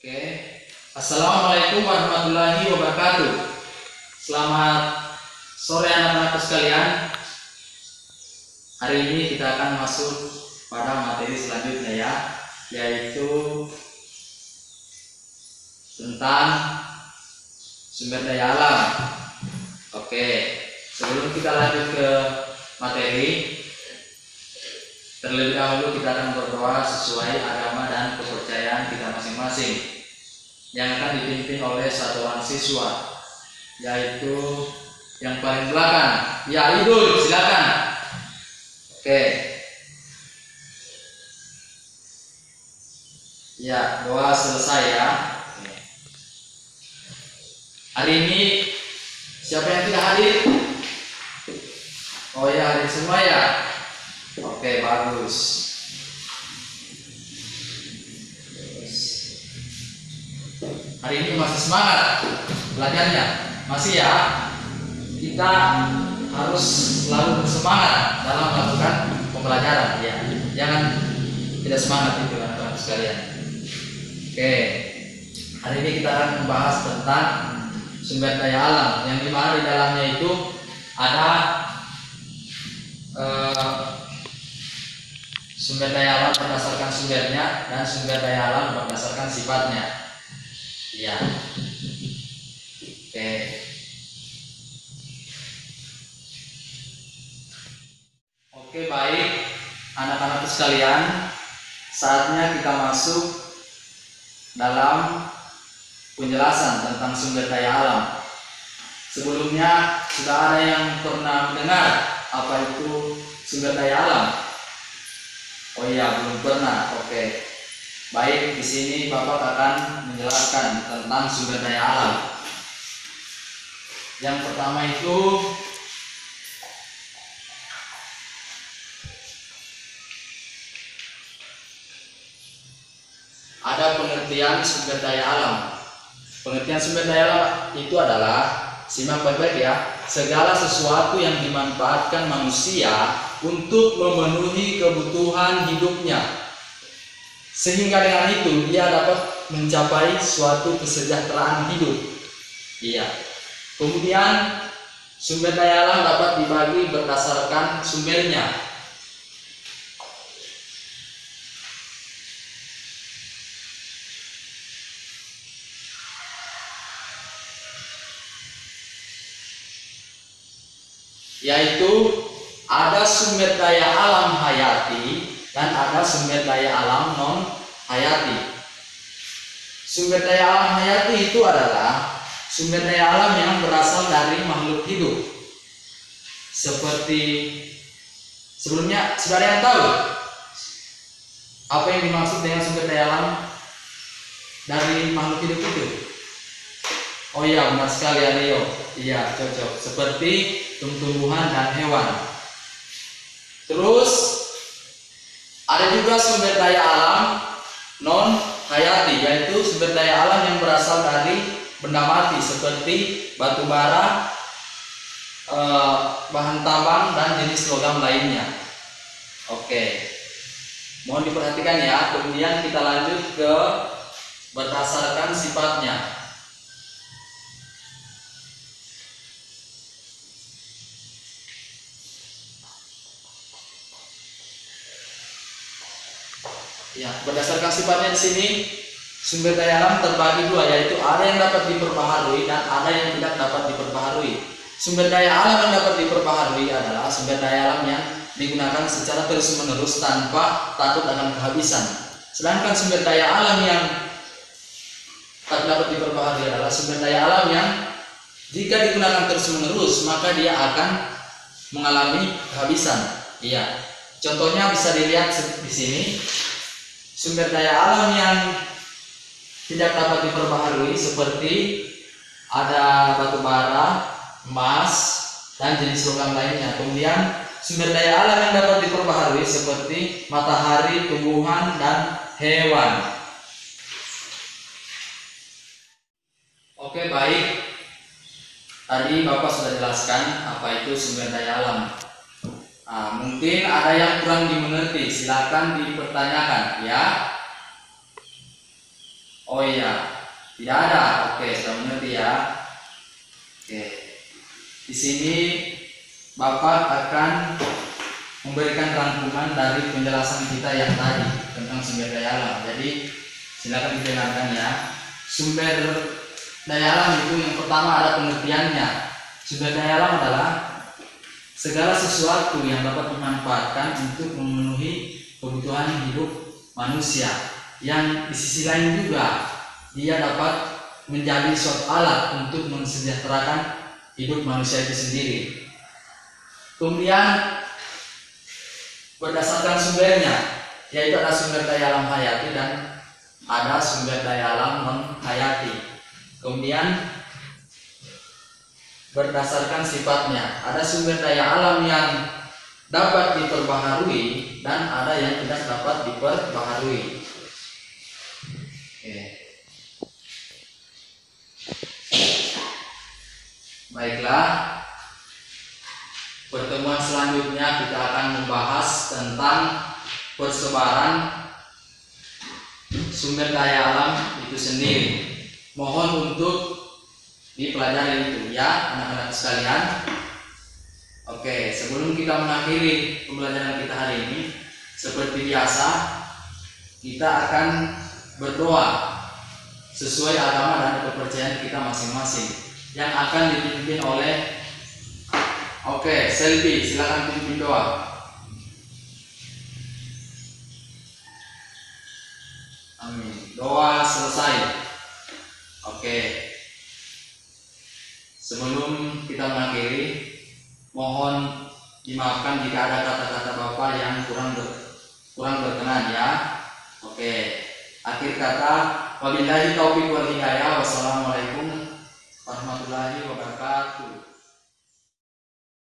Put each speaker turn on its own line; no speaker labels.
Oke, Assalamualaikum warahmatullahi wabarakatuh. Selamat sore anak-anakku sekalian. Hari ini kita akan masuk pada materi selanjutnya ya, yaitu tentang sumber daya alam. Oke, sebelum kita lanjut ke materi, terlebih dahulu kita akan berdoa sesuai agama dan kepercayaan kita masing-masing, yang akan dipimpin oleh satuan siswa, yaitu yang paling belakang. Ya, Idul, silakan. Oke. Ya, doa selesai ya. Hari ini siapa yang tidak hadir? Oh ya, hadir semua ya. Oke, bagus. Hari ini masih semangat belajarnya, masih ya. Kita harus selalu bersemangat dalam melakukan pembelajaran ya. Jangan tidak semangat itu anak-anak sekalian. Oke, hari ini kita akan membahas tentang sumber daya alam, yang dimana di dalamnya itu ada sumber daya alam berdasarkan sumbernya dan sumber daya alam berdasarkan sifatnya. Ya. Oke. Oke, baik anak-anak sekalian, saatnya kita masuk dalam penjelasan tentang sumber daya alam. Sebelumnya sudah ada yang pernah mendengar apa itu sumber daya alam? Oh iya, belum pernah. Oke. Baik, di sini Bapak akan menjelaskan tentang sumber daya alam. Yang pertama itu ada pengertian sumber daya alam. Pengertian sumber daya alam itu adalah, simak baik-baik ya, segala sesuatu yang dimanfaatkan manusia untuk memenuhi kebutuhan hidupnya, sehingga dengan itu dia dapat mencapai suatu kesejahteraan hidup. Iya. Kemudian sumber daya alam dapat dibagi berdasarkan sumbernya. Yaitu ada sumber daya alam hayati dan ada sumber daya alam non hayati. Sumber daya alam hayati itu adalah sumber daya alam yang berasal dari makhluk hidup. Seperti sebelumnya sudah ada yang tahu apa yang dimaksud dengan sumber daya alam dari makhluk hidup itu? Oh iya, benar sekali ya Leo. Iya, cocok. Seperti tumbuhan dan hewan. Terus ada juga sumber daya alam non hayati, yaitu sumber daya alam yang berasal dari benda mati seperti batu bara, bahan tambang dan jenis logam lainnya. Oke, mohon diperhatikan ya. Kemudian kita lanjut ke berdasarkan sifatnya. Ya, berdasarkan sifatnya di sini sumber daya alam terbagi dua, yaitu ada yang dapat diperbaharui dan ada yang tidak dapat diperbaharui. Sumber daya alam yang dapat diperbaharui adalah sumber daya alam yang digunakan secara terus-menerus tanpa takut akan kehabisan. Sedangkan sumber daya alam yang tak dapat diperbaharui adalah sumber daya alam yang jika digunakan terus-menerus maka dia akan mengalami kehabisan. Iya. Contohnya bisa dilihat di sini. Sumber daya alam yang tidak dapat diperbaharui seperti ada batu bara, emas, dan jenis logam lainnya. Kemudian sumber daya alam yang dapat diperbaharui seperti matahari, tumbuhan, dan hewan. Oke, baik. Tadi Bapak sudah jelaskan apa itu sumber daya alam. Mungkin ada yang kurang dimengerti, silakan dipertanyakan ya. Oh iya, tidak ada. Oke, sudah mengerti ya. Oke, di sini Bapak akan memberikan rangkuman dari penjelasan kita yang tadi tentang sumber daya alam. Jadi silakan didengarkan ya. Sumber daya alam itu yang pertama ada pengertiannya. Sumber daya alam adalah segala sesuatu yang dapat dimanfaatkan untuk memenuhi kebutuhan hidup manusia, yang di sisi lain juga dia dapat menjadi suatu alat untuk mensejahterakan hidup manusia itu sendiri. Kemudian berdasarkan sumbernya, yaitu ada sumber daya alam hayati dan ada sumber daya alam non hayati. Kemudian berdasarkan sifatnya, ada sumber daya alam yang dapat diperbaharui dan ada yang tidak dapat diperbaharui. Oke. Baiklah, pertemuan selanjutnya kita akan membahas tentang persebaran sumber daya alam itu sendiri. Mohon untuk dipelajari itu ya anak-anak sekalian. Oke, sebelum kita mengakhiri pembelajaran kita hari ini, seperti biasa kita akan berdoa sesuai agama dan kepercayaan kita masing-masing yang akan dipimpin oleh Selvi, silakan pimpin doa. Amin. Doa selesai. Sebelum kita mengakhiri, mohon dimaafkan jika ada kata-kata Bapak yang kurang berkenan ya. Akhir kata, wabillahi taufiq wal hidayah. Wassalamualaikum warahmatullahi wabarakatuh.